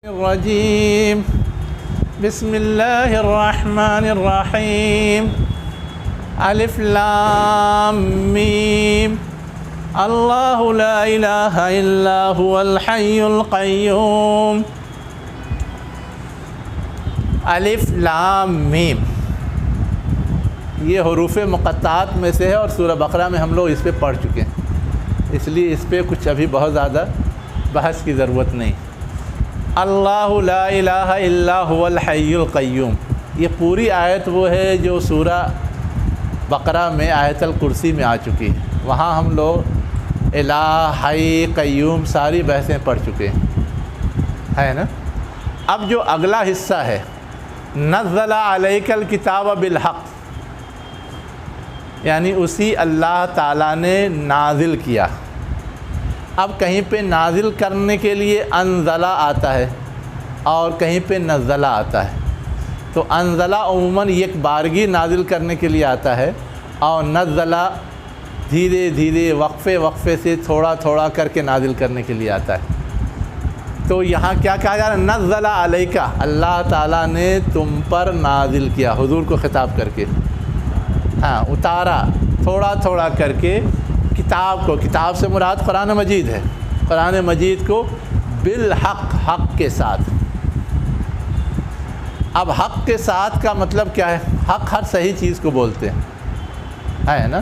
الرجیم بسم اللہ الرحمن الرحیم الف لام میم اللہ لا الہ الا هو الحی القیوم. الف لام میم یہ حروف مقطعات میں سے ہے اور سورہ بقرہ میں ہم لوگ اس پہ پڑھ چکے ہیں، اس لیے اس پہ کچھ ابھی بہت زیادہ بحث کی ضرورت نہیں. اللہ لا الہ الا هو الحی القیوم، یہ پوری آیت وہ ہے جو سورہ بقرہ میں آیت الکرسی میں آ چکی ہے. وہاں ہم لوگ الہ حی قیوم ساری بحثیں پڑھ چکے ہیں، ہے نا. اب جو اگلا حصہ ہے نزل علیک الکتاب بالحق، یعنی اسی اللہ تعالیٰ نے نازل کیا. اب کہیں پہ نازل کرنے کے لیے انزلہ آتا ہے اور کہیں پہ نزلہ آتا ہے. تو انزلہ عموماً ایک بارگی نازل کرنے کے لیے آتا ہے اور نزلہ دھیرے دھیرے وقفے سے تھوڑا تھوڑا کر کے نازل کرنے کے لیے آتا ہے. تو یہاں کیا کہا جا رہا ہے؟ نزل علیکہ، اللہ تعالیٰ نے تم پر نازل کیا، حضور کو خطاب کر کے اتارا تھوڑا تھوڑا کر کے کتاب کو. کتاب سے مراد قرآن مجید ہے، قرآن مجید کو بالحق، حق کے ساتھ. اب حق کے ساتھ کا مطلب کیا ہے؟ حق ہر صحیح چیز کو بولتے ہیں، ہے نا.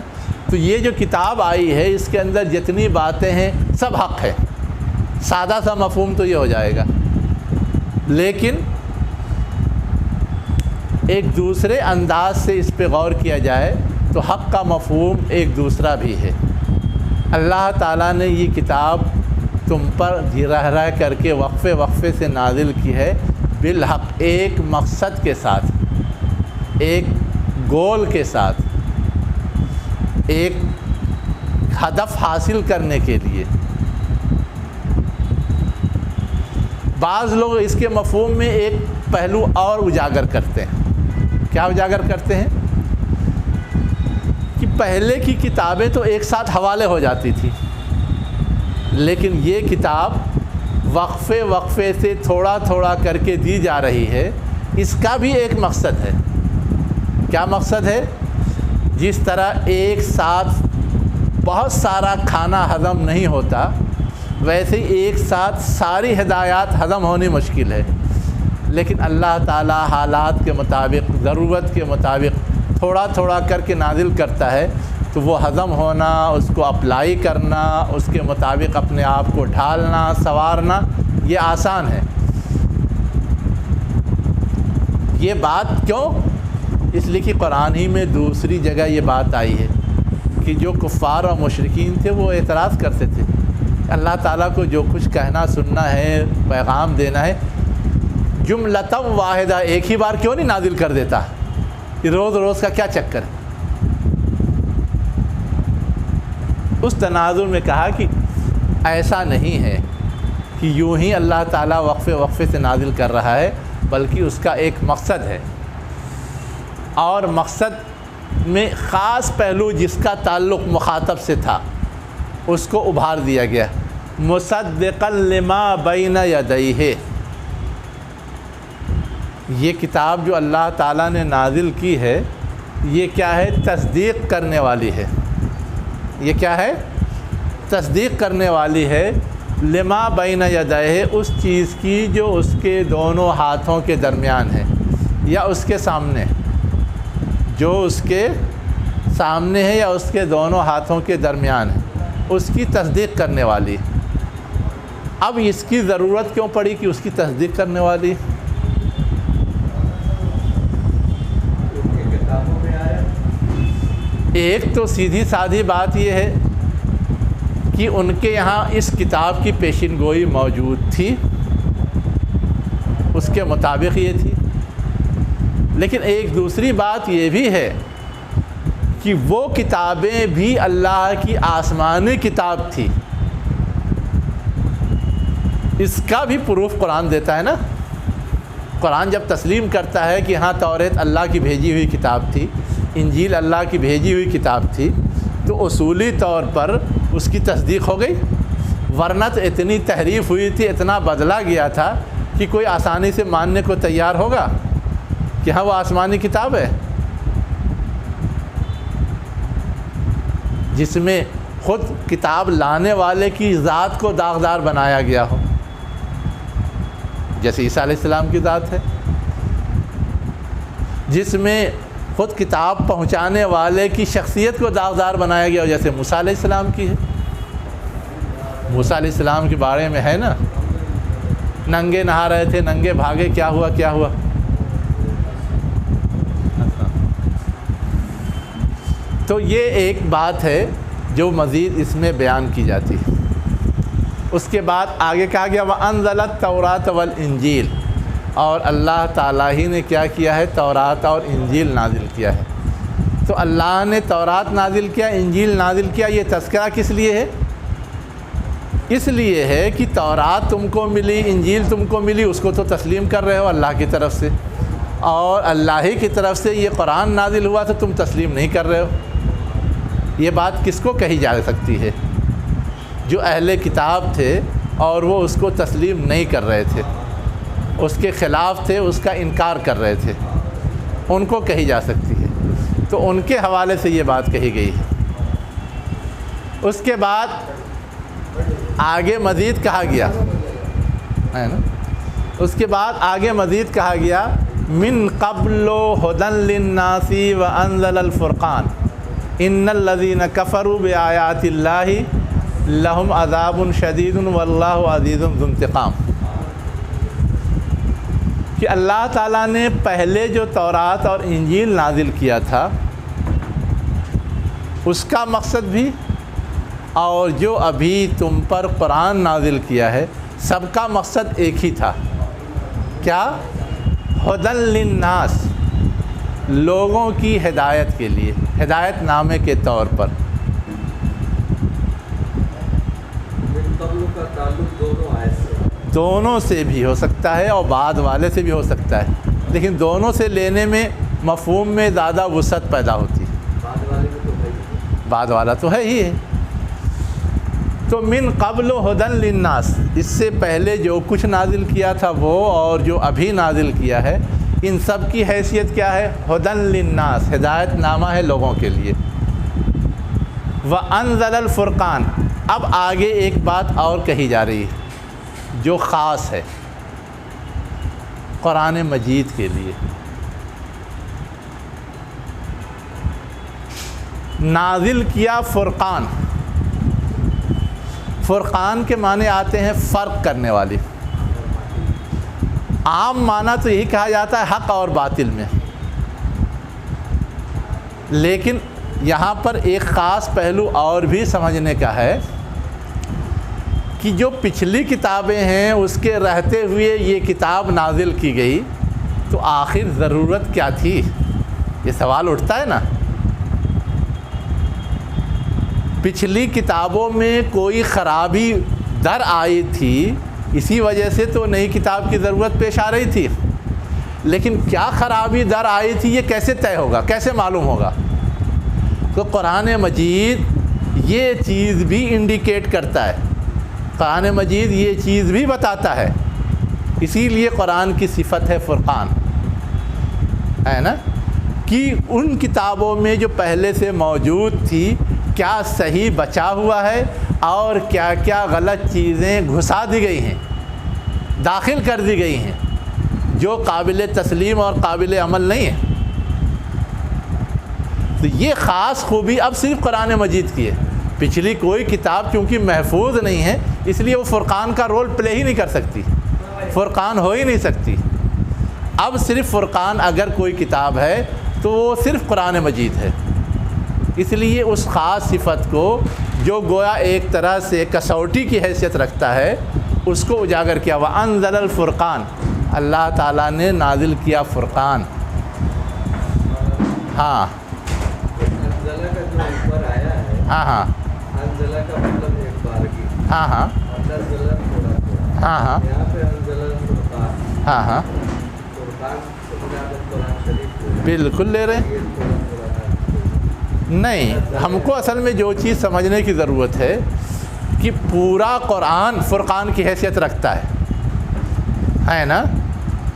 تو یہ جو کتاب آئی ہے اس کے اندر جتنی باتیں ہیں سب حق ہے. سادہ سا مفہوم تو یہ ہو جائے گا، لیکن ایک دوسرے انداز سے اس پہ غور کیا جائے تو حق کا مفہوم ایک دوسرا بھی ہے. اللہ تعالیٰ نے یہ کتاب تم پر رہ رہ کر کے وقفے سے نازل کی ہے بالحق، ایک مقصد کے ساتھ، ایک گول کے ساتھ، ایک ہدف حاصل کرنے کے لیے. بعض لوگ اس کے مفہوم میں ایک پہلو اور اجاگر کرتے ہیں. کیا اجاگر کرتے ہیں؟ کہ پہلے کی کتابیں تو ایک ساتھ حوالے ہو جاتی تھی، لیکن یہ کتاب وقفے سے تھوڑا تھوڑا کر کے دی جا رہی ہے. اس کا بھی ایک مقصد ہے. کیا مقصد ہے؟ جس طرح ایک ساتھ بہت سارا کھانا ہضم نہیں ہوتا، ویسے ایک ساتھ ساری ہدایات ہضم ہونی مشکل ہے. لیکن اللہ تعالیٰ حالات کے مطابق، ضرورت کے مطابق تھوڑا تھوڑا کر کے نازل کرتا ہے، تو وہ ہضم ہونا، اس کو اپلائی کرنا، اس کے مطابق اپنے آپ کو ڈھالنا، سنوارنا، یہ آسان ہے. یہ بات کیوں؟ اس لیے کہ قرآن ہی میں دوسری جگہ یہ بات آئی ہے کہ جو کفار اور مشرکین تھے وہ اعتراض کرتے تھے اللہ تعالیٰ کو جو کچھ کہنا سننا ہے، پیغام دینا ہے، جملۃ واحدہ ایک ہی بار کیوں نہیں نازل کر دیتا؟ روز روز کا کیا چکر ہے؟ اس تناظر میں کہا کہ ایسا نہیں ہے کہ یوں ہی اللہ تعالیٰ وقفے سے نازل کر رہا ہے، بلکہ اس کا ایک مقصد ہے، اور مقصد میں خاص پہلو جس کا تعلق مخاطب سے تھا اس کو ابھار دیا گیا. مصدقا لما بین یدیہ، یہ کتاب جو اللہ تعالیٰ نے نازل کی ہے یہ کیا ہے؟ تصدیق کرنے والی ہے. یہ کیا ہے؟ تصدیق کرنے والی ہے لما بین یدیہ، اس چیز کی جو اس کے دونوں ہاتھوں کے درمیان ہے، یا اس کے سامنے، جو اس کے سامنے ہے یا اس کے دونوں ہاتھوں کے درمیان ہے، اس کی تصدیق کرنے والی. اب اس کی ضرورت کیوں پڑی کہ اس کی تصدیق کرنے والی؟ ایک تو سیدھی سادھی بات یہ ہے کہ ان کے یہاں اس کتاب کی پیشین گوئی موجود تھی، اس کے مطابق یہ تھی. لیکن ایک دوسری بات یہ بھی ہے کہ وہ کتابیں بھی اللہ کی آسمانی کتاب تھی. اس کا بھی پروف قرآن دیتا ہے نا. قرآن جب تسلیم کرتا ہے کہ ہاں توریت اللہ کی بھیجی ہوئی کتاب تھی، انجیل اللہ کی بھیجی ہوئی کتاب تھی، تو اصولی طور پر اس کی تصدیق ہو گئی. ورنہ تو اتنی تحریف ہوئی تھی، اتنا بدلا گیا تھا کہ کوئی آسانی سے ماننے کو تیار ہوگا کہ ہاں وہ آسمانی کتاب ہے، جس میں خود کتاب لانے والے کی ذات کو داغدار بنایا گیا ہو، جیسے عیسیٰ علیہ السلام کی ذات ہے، جس میں خود کتاب پہنچانے والے کی شخصیت کو داغدار بنایا گیا ہو، جیسے موسیٰ علیہ السلام کی ہے۔ موسیٰ علیہ السلام کے بارے میں ہے نا، ننگے نہا رہے تھے، ننگے بھاگے، کیا ہوا کیا ہوا۔ تو یہ ایک بات ہے جو مزید اس میں بیان کی جاتی ہے۔ اس کے بعد آگے کہا گیا وَأَنزَلَ التَّوْرَاةَ وَالْإِنجِيلَ، اور اللہ تعالیٰ ہی نے کیا کیا ہے، تورات اور انجیل نازل کیا ہے۔ تو اللہ نے تورات نازل کیا، انجیل نازل کیا، یہ تذکرہ کس لیے ہے؟ اس لیے ہے کہ تورات تم کو ملی، انجیل تم کو ملی، اس کو تو تسلیم کر رہے ہو اللہ کی طرف سے، اور اللہ ہی کی طرف سے یہ قرآن نازل ہوا تو تم تسلیم نہیں کر رہے ہو۔ یہ بات کس کو کہی جا سکتی ہے؟ جو اہل کتاب تھے اور وہ اس کو تسلیم نہیں کر رہے تھے، اس کے خلاف تھے، اس کا انکار کر رہے تھے، ان کو کہی جا سکتی ہے۔ تو ان کے حوالے سے یہ بات کہی گئی ہے۔ اس کے بعد آگے مزید کہا گیا ہے نا، اس کے بعد آگے مزید کہا گیا من قبل ہدی للناس وانزل الفرقان ان الذین کفروا بآیات اللہ لہم عذاب شدید واللہ عزیز ذو انتقام، کہ اللہ تعالیٰ نے پہلے جو تورات اور انجیل نازل کیا تھا اس کا مقصد بھی، اور جو ابھی تم پر قرآن نازل کیا ہے سب کا مقصد ایک ہی تھا، کیا؟ ہدی للناس، لوگوں کی ہدایت کے لیے، ہدایت نامے کے طور پر۔ قبل کا تعلق دونوں آیت سے، دونوں سے بھی ہو سکتا ہے اور بعد والے سے بھی ہو سکتا ہے، لیکن دونوں سے لینے میں مفہوم میں زیادہ وسعت پیدا ہوتی ہے۔ بعد والے میں تو ہے، بعد والا تو ہے ہی ہے۔ تو من قبل ہدی للناس، اس سے پہلے جو کچھ نازل کیا تھا وہ اور جو ابھی نازل کیا ہے، ان سب کی حیثیت کیا ہے؟ ہدی للناس، ہدایت نامہ ہے لوگوں کے لیے۔ وانزل الفرقان، اب آگے ایک بات اور کہی جا رہی ہے جو خاص ہے قرآن مجید کے لیے۔ نازل کیا فرقان، فرقان کے معنی آتے ہیں فرق کرنے والی۔ عام معنی تو یہی کہا جاتا ہے حق اور باطل میں، لیکن یہاں پر ایک خاص پہلو اور بھی سمجھنے کا ہے کہ جو پچھلی کتابیں ہیں اس کے رہتے ہوئے یہ کتاب نازل کی گئی تو آخر ضرورت کیا تھی؟ یہ سوال اٹھتا ہے نا۔ پچھلی کتابوں میں کوئی خرابی در آئی تھی، اسی وجہ سے تو نئی کتاب کی ضرورت پیش آ رہی تھی، لیکن کیا خرابی در آئی تھی یہ کیسے طے ہوگا، کیسے معلوم ہوگا؟ تو قرآن مجید یہ چیز بھی انڈیکیٹ کرتا ہے، قرآن مجید یہ چیز بھی بتاتا ہے، اسی لیے قرآن کی صفت ہے فرقان، ہے نا، کہ ان کتابوں میں جو پہلے سے موجود تھی کیا صحیح بچا ہوا ہے اور کیا کیا غلط چیزیں گھسا دی گئی ہیں، داخل کر دی گئی ہیں جو قابل تسلیم اور قابل عمل نہیں ہے۔ تو یہ خاص خوبی اب صرف قرآن مجید کی ہے، پچھلی کوئی کتاب چونکہ محفوظ نہیں ہے اس لیے وہ فرقان کا رول پلے ہی نہیں کر سکتی، فرقان ہو ہی نہیں سکتی۔ اب صرف فرقان اگر کوئی کتاب ہے تو وہ صرف قرآن مجید ہے، اس لیے اس خاص صفت کو جو گویا ایک طرح سے کسوٹی کی حیثیت رکھتا ہے اس کو اجاگر کیا۔ وَأَنزَلَ الْفُرْقَانَ، اللہ تعالیٰ نے نازل کیا فرقان۔ ہاں انزلہ کا جو اوپر آیا ہے، ہاں ہاں انزلہ کا مطلب ایک بار کی، ہاں ہاں نزلہ تھوڑا تھوڑا، ہاں ہاں یہاں پہ انزلہ الفرقان، ہاں ہاں فرقان سے بنیاد قرآن شریف کو بالکل لے رہے ہیں۔ یہ تھوڑا تھوڑا ہے۔ نہیں، ہم کو اصل میں جو چیز سمجھنے کی ضرورت ہے کہ پورا قرآن فرقان کی حیثیت رکھتا ہے، ہے نا،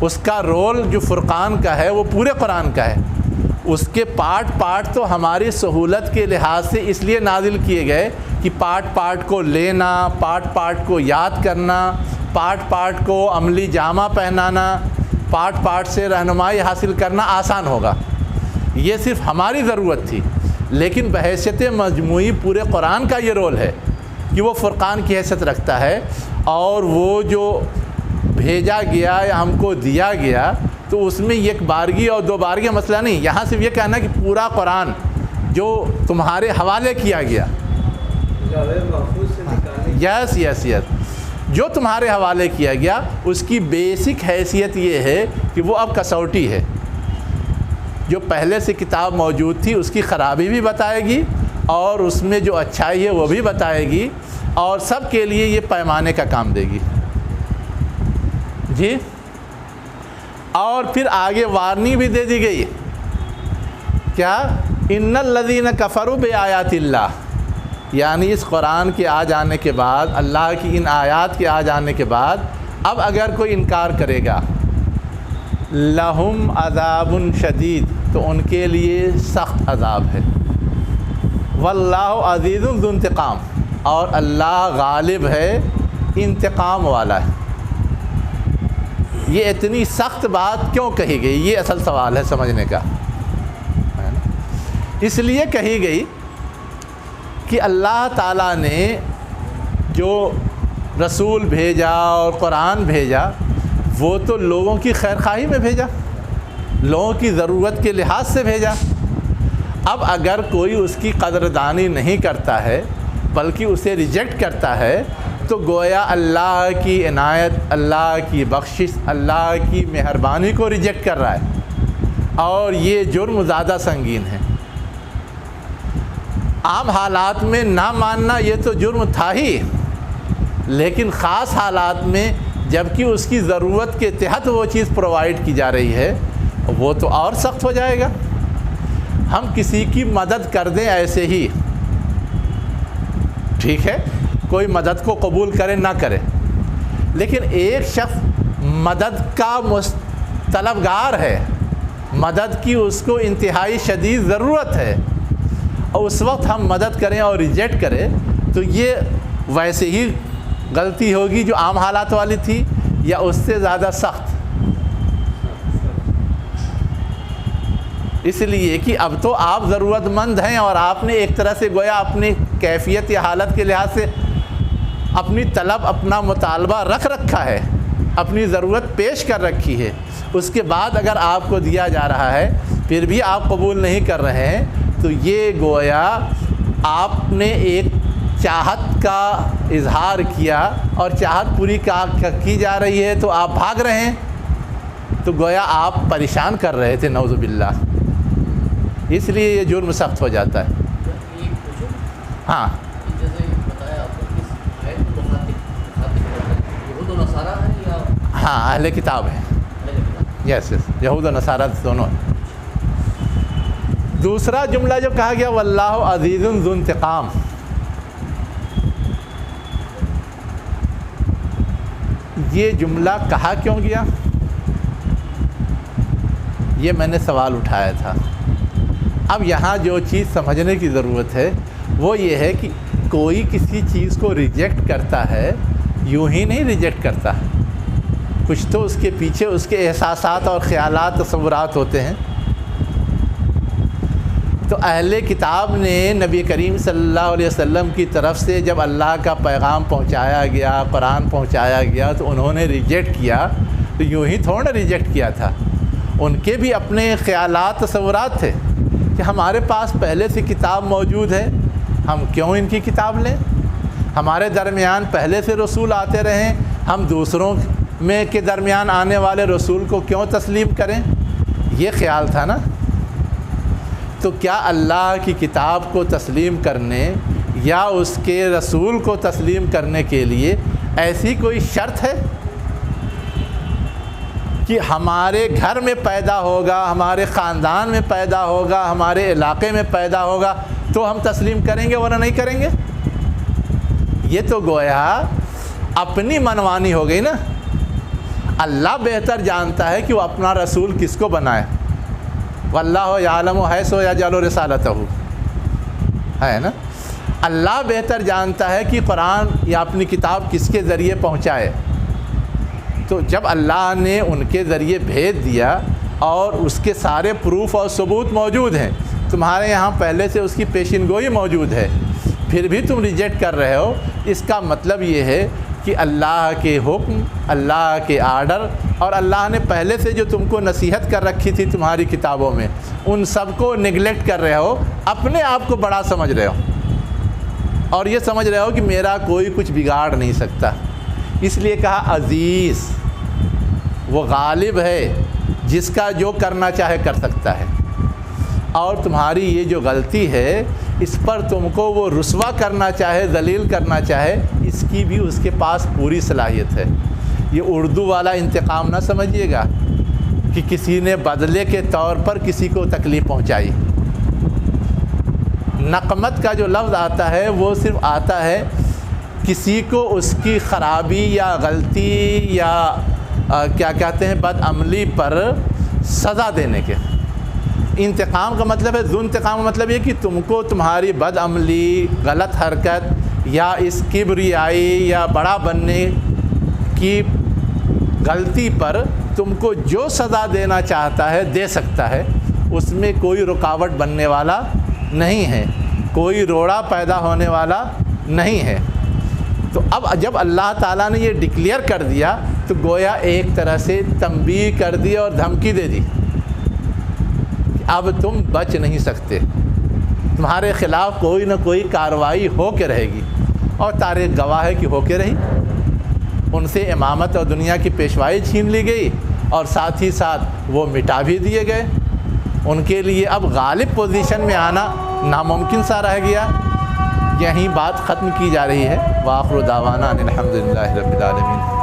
اس کا رول جو فرقان کا ہے وہ پورے قرآن کا ہے. اس کے پارٹ تو ہماری سہولت کے لحاظ سے اس لیے نازل کیے گئے کہ پارٹ کو لینا، پارٹ کو یاد کرنا، پارٹ کو عملی جامہ پہنانا، پارٹ سے رہنمائی حاصل کرنا آسان ہوگا. یہ صرف ہماری ضرورت تھی، لیکن بحیثیت مجموعی پورے قرآن کا یہ رول ہے کہ وہ فرقان کی حیثیت رکھتا ہے. اور وہ جو بھیجا گیا یا ہم کو دیا گیا تو اس میں ایک بارگی اور دو بارگی مسئلہ نہیں. یہاں صرف یہ کہنا کہ پورا قرآن جو تمہارے حوالے کیا گیا، یس جو تمہارے حوالے کیا گیا، اس کی بیسک حیثیت یہ ہے کہ وہ اب کسوٹی ہے. جو پہلے سے کتاب موجود تھی اس کی خرابی بھی بتائے گی، اور اس میں جو اچھائی ہے وہ بھی بتائے گی، اور سب کے لیے یہ پیمانے کا کام دے گی. جی، اور پھر آگے وارننگ بھی دے دی گئی. کیا؟ ان الذین کفروا بآیات اللہ، یعنی اس قرآن کے آ جانے کے بعد، اللہ کی ان آیات کے آ جانے کے بعد اب اگر کوئی انکار کرے گا، لہم عذاب شدید، تو ان کے لیے سخت عذاب ہے. واللہ عزیز ذو انتقام، اور اللہ غالب ہے، انتقام والا ہے. یہ اتنی سخت بات کیوں کہی گئی؟ یہ اصل سوال ہے سمجھنے کا. اس لیے کہی گئی کہ اللہ تعالیٰ نے جو رسول بھیجا اور قرآن بھیجا وہ تو لوگوں کی خیر خواہی میں بھیجا، لوگوں کی ضرورت کے لحاظ سے بھیجا. اب اگر کوئی اس کی قدردانی نہیں کرتا ہے بلکہ اسے ریجیکٹ کرتا ہے تو گویا اللہ کی عنایت، اللہ کی بخشش، اللہ کی مہربانی کو ریجیکٹ کر رہا ہے، اور یہ جرم زیادہ سنگین ہے. عام حالات میں نہ ماننا یہ تو جرم تھا ہی، لیکن خاص حالات میں جبکہ اس کی ضرورت کے تحت وہ چیز پرووائڈ کی جا رہی ہے وہ تو اور سخت ہو جائے گا. ہم کسی کی مدد کر دیں ایسے ہی، ٹھیک ہے، کوئی مدد کو قبول کرے نہ کرے، لیکن ایک شخص مدد کا طلبگار ہے، مدد کی اس کو انتہائی شدید ضرورت ہے، اور اس وقت ہم مدد کریں اور ریجیکٹ کریں تو یہ ویسے ہی غلطی ہوگی جو عام حالات والی تھی یا اس سے زیادہ سخت. اس لیے کہ اب تو آپ ضرورت مند ہیں اور آپ نے ایک طرح سے گویا اپنی کیفیت یا حالت کے لحاظ سے اپنی طلب، اپنا مطالبہ رکھ رکھا ہے، اپنی ضرورت پیش کر رکھی ہے. اس کے بعد اگر آپ کو دیا جا رہا ہے پھر بھی آپ قبول نہیں کر رہے ہیں تو یہ گویا آپ نے ایک چاہت کا اظہار کیا اور چاہت پوری کی جا رہی ہے تو آپ بھاگ رہے ہیں، تو گویا آپ پریشان کر رہے تھے، نعوذ باللہ. اس لیے یہ جرم سخت ہو جاتا ہے. ہاں، ہاں اہل کتاب ہیں، یس یہود و نصارہ دونوں. دوسرا جملہ جو کہا گیا واللہ عزیز ذو انتقام، یہ جملہ کہا کیوں گیا؟ یہ میں نے سوال اٹھایا تھا. اب یہاں جو چیز سمجھنے کی ضرورت ہے وہ یہ ہے کہ کوئی کسی چیز کو ریجیکٹ کرتا ہے یوں ہی نہیں ریجیکٹ کرتا، کچھ تو اس کے پیچھے اس کے احساسات اور خیالات، تصورات ہوتے ہیں. تو اہل کتاب نے نبی کریم صلی اللہ علیہ وسلم کی طرف سے جب اللہ کا پیغام پہنچایا گیا، قرآن پہنچایا گیا تو انہوں نے ریجیکٹ کیا، تو یوں ہی تھوڑا نہ ریجیکٹ کیا تھا. ان کے بھی اپنے خیالات، تصورات تھے کہ ہمارے پاس پہلے سے کتاب موجود ہے، ہم کیوں ان کی کتاب لیں؟ ہمارے درمیان پہلے سے رسول آتے رہیں، ہم دوسروں میں کے درمیان آنے والے رسول کو کیوں تسلیم کریں؟ یہ خیال تھا نا. تو کیا اللہ کی کتاب کو تسلیم کرنے یا اس کے رسول کو تسلیم کرنے کے لیے ایسی کوئی شرط ہے کہ ہمارے گھر میں پیدا ہوگا، ہمارے خاندان میں پیدا ہوگا، ہمارے علاقے میں پیدا ہوگا تو ہم تسلیم کریں گے ورنہ نہیں کریں گے؟ یہ تو گویا اپنی منمانی ہو گئی نا. اللہ بہتر جانتا ہے کہ وہ اپنا رسول کس کو بنائے. واللہ یعلم حیث یجعل رسالتہ، ہے نا. اللہ بہتر جانتا ہے کہ قرآن یا اپنی کتاب کس کے ذریعے پہنچائے. تو جب اللہ نے ان کے ذریعے بھیج دیا اور اس کے سارے پروف اور ثبوت موجود ہیں، تمہارے یہاں پہلے سے اس کی پیشین گوئی موجود ہے، پھر بھی تم ریجیکٹ کر رہے ہو، اس کا مطلب یہ ہے کہ اللہ کے حکم، اللہ کے آرڈر اور اللہ نے پہلے سے جو تم کو نصیحت کر رکھی تھی تمہاری کتابوں میں، ان سب کو نگلیکٹ کر رہے ہو، اپنے آپ کو بڑا سمجھ رہے ہو اور یہ سمجھ رہے ہو کہ میرا کوئی کچھ بگاڑ نہیں سکتا. اس لیے کہا عزیز، وہ غالب ہے جس کا جو کرنا چاہے کر سکتا ہے. اور تمہاری یہ جو غلطی ہے اس پر تم کو وہ رسوا کرنا چاہے، ذلیل کرنا چاہے، اس کی بھی اس کے پاس پوری صلاحیت ہے. یہ اردو والا انتقام نہ سمجھیے گا کہ کسی نے بدلے کے طور پر کسی کو تکلیف پہنچائی. نقمت کا جو لفظ آتا ہے وہ صرف آتا ہے کسی کو اس کی خرابی یا غلطی یا کیا کہتے ہیں بد عملی پر سزا دینے کے. انتقام کا مطلب ہے، ذو انتقام کا مطلب یہ کہ تم کو تمہاری بد عملی، غلط حرکت یا اس کبریائی یا بڑا بننے کی غلطی پر تم کو جو سزا دینا چاہتا ہے دے سکتا ہے، اس میں کوئی رکاوٹ بننے والا نہیں ہے، کوئی روڑا پیدا ہونے والا نہیں ہے. تو اب جب اللہ تعالیٰ نے یہ ڈکلیئر کر دیا تو گویا ایک طرح سے تنبیہ کر دی اور دھمکی دے دی کہ اب تم بچ نہیں سکتے، تمہارے خلاف کوئی نہ کوئی کارروائی ہو کے رہے گی. اور تاریخ گواہ ہے کہ ہو کے رہی. ان سے امامت اور دنیا کی پیشوائی چھین لی گئی اور ساتھ ہی ساتھ وہ مٹا بھی دیے گئے. ان کے لیے اب غالب پوزیشن میں آنا ناممکن سا رہ گیا. یہیں بات ختم کی جا رہی ہے. وآخر دعوانا ان الحمد للہ رب العالمین.